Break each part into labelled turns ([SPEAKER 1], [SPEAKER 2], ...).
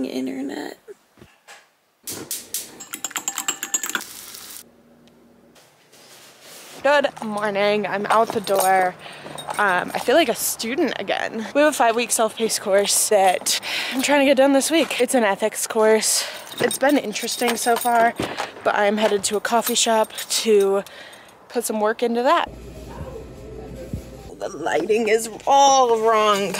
[SPEAKER 1] internet. Good morning, I'm out the door. I feel like a student again. We have a 5-week self-paced course that I'm trying to get done this week. It's an ethics course. It's been interesting so far, but I'm headed to a coffee shop to put some work into that. The lighting is all wrong.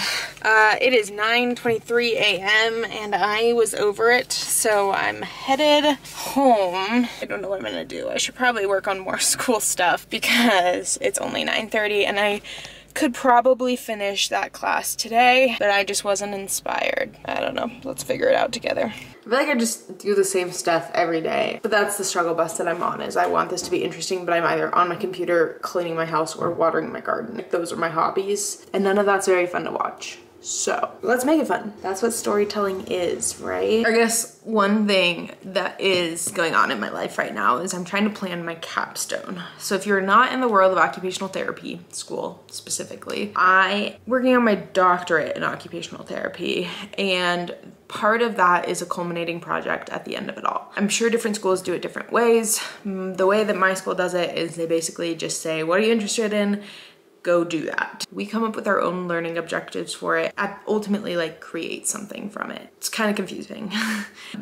[SPEAKER 1] It is 9:23 a.m. and I was over it, so I'm headed home. I don't know what I'm gonna do. I should probably work on more school stuff because it's only 9:30 and I could probably finish that class today, but I just wasn't inspired. I don't know. Let's figure it out together. I feel like I just do the same stuff every day, but that's the struggle bus that I'm on, is I want this to be interesting, but I'm either on my computer cleaning my house or watering my garden. Like, those are my hobbies, and none of that's very fun to watch. So let's make it fun. That's what storytelling is, right? I guess one thing that is going on in my life right now is I'm trying to plan my capstone. So if you're not in the world of occupational therapy, school specifically, I'm working on my doctorate in occupational therapy, and part of that is a culminating project at the end of it all. I'm sure different schools do it different ways. The way that my school does it is they basically just say, what are you interested in? Go do that. We come up with our own learning objectives for it. I ultimately like create something from it. It's kind of confusing,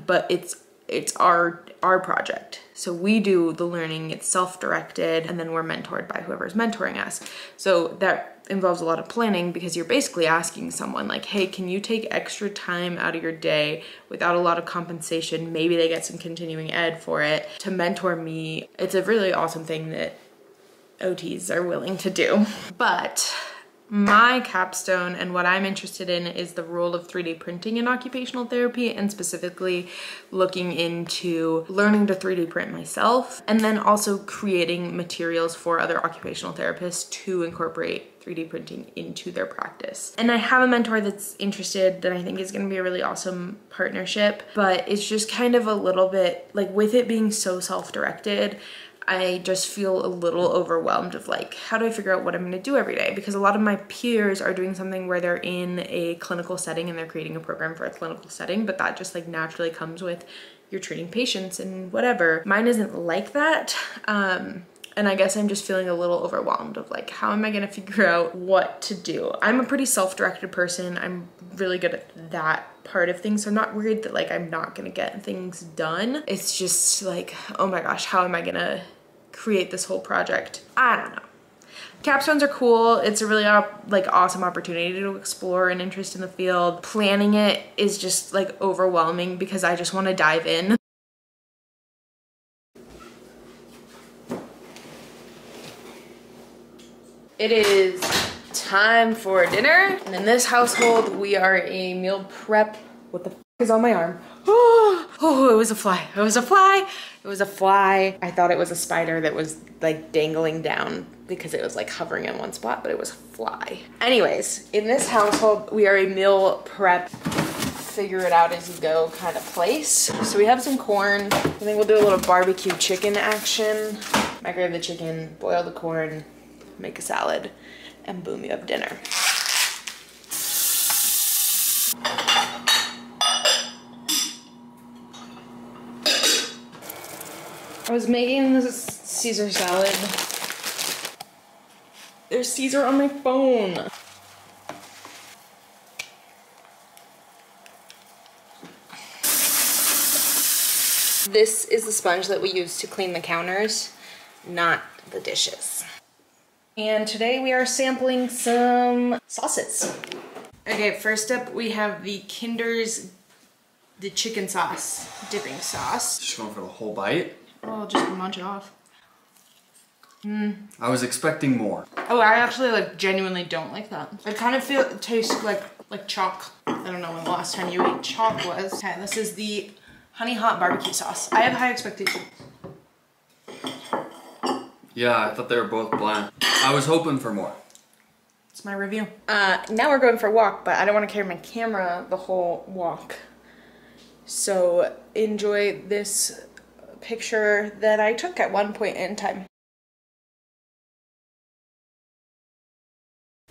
[SPEAKER 1] but it's our project. So we do the learning, it's self-directed, and then we're mentored by whoever's mentoring us. So that involves a lot of planning because you're basically asking someone like, hey, can you take extra time out of your day without a lot of compensation? Maybe they get some continuing ed for it to mentor me. It's a really awesome thing that OTs are willing to do. But my capstone and what I'm interested in is the role of 3D printing in occupational therapy, and specifically looking into learning to 3D print myself, and then also creating materials for other occupational therapists to incorporate 3D printing into their practice. And I have a mentor that's interested that I think is gonna be a really awesome partnership, but it's just kind of a little bit, like, with it being so self-directed, I just feel a little overwhelmed of like, how do I figure out what I'm gonna do every day? Because a lot of my peers are doing something where they're in a clinical setting and they're creating a program for a clinical setting, but that just like naturally comes with you're treating patients and whatever. Mine isn't like that. And I guess I'm just feeling a little overwhelmed of like, how am I gonna figure out what to do? I'm a pretty self-directed person. I'm really good at that part of things. So I'm not worried that like I'm not gonna get things done. It's just like, oh my gosh, how am I gonna create this whole project? I don't know. Capstones are cool. It's a really like awesome opportunity to explore an interest in the field. Planning it is just like overwhelming because I just want to dive in. It is time for dinner, and in this household we are a meal prep. What the f is on my arm? Oh, it was a fly. It was a fly. It was a fly. I thought it was a spider that was like dangling down because it was like hovering in one spot, but it was a fly. Anyways, in this household we are a meal prep, figure it out as you go kind of place. So we have some corn. I think we'll do a little barbecue chicken action. Microwave the chicken, boil the corn, make a salad, and boom, you have dinner. I was making this Caesar salad. There's Caesar on my phone. This is the sponge that we use to clean the counters, not the dishes. And today we are sampling some sauces. Okay, first up we have the Kinder's, the chicken sauce, dipping sauce.
[SPEAKER 2] Just going for the whole bite?
[SPEAKER 1] Oh, I'll just munch it off.
[SPEAKER 2] I was expecting more.
[SPEAKER 1] Oh, I actually like genuinely don't like that. I kind of feel it tastes like chalk. I don't know when the last time you ate chalk was. Okay, this is the honey hot barbecue sauce. I have high expectations.
[SPEAKER 2] Yeah, I thought they were both bland. I was hoping for more.
[SPEAKER 1] It's my review. Now we're going for a walk, but I don't want to carry my camera the whole walk. So enjoy this picture that I took at one point in time.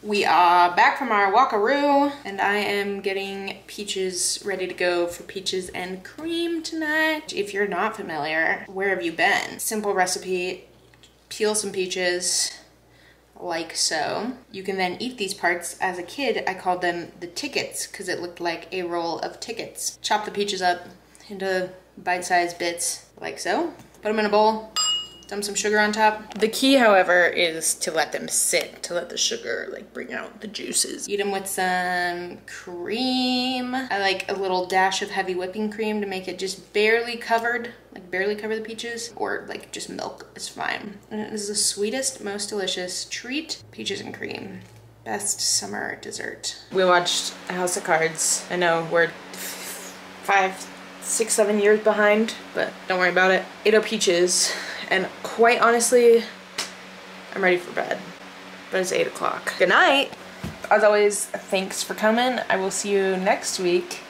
[SPEAKER 1] We are back from our walkaroo, and I am getting peaches ready to go for peaches and cream tonight. If you're not familiar, where have you been? Simple recipe, peel some peaches, like so. You can then eat these parts. As a kid, I called them the tickets because it looked like a roll of tickets. Chop the peaches up into bite-sized bits, like so. Put them in a bowl. Dump some sugar on top. The key, however, is to let them sit, to let the sugar like bring out the juices. Eat them with some cream. I like a little dash of heavy whipping cream to make it just barely covered, like barely cover the peaches, or like just milk is fine. And this is the sweetest, most delicious treat. Peaches and cream. Best summer dessert. We watched House of Cards. I know we're 5, 6, 7 years behind, but don't worry about it. Ate our peaches. And quite honestly, I'm ready for bed. But it's 8 o'clock. Good night. As always, thanks for coming. I will see you next week.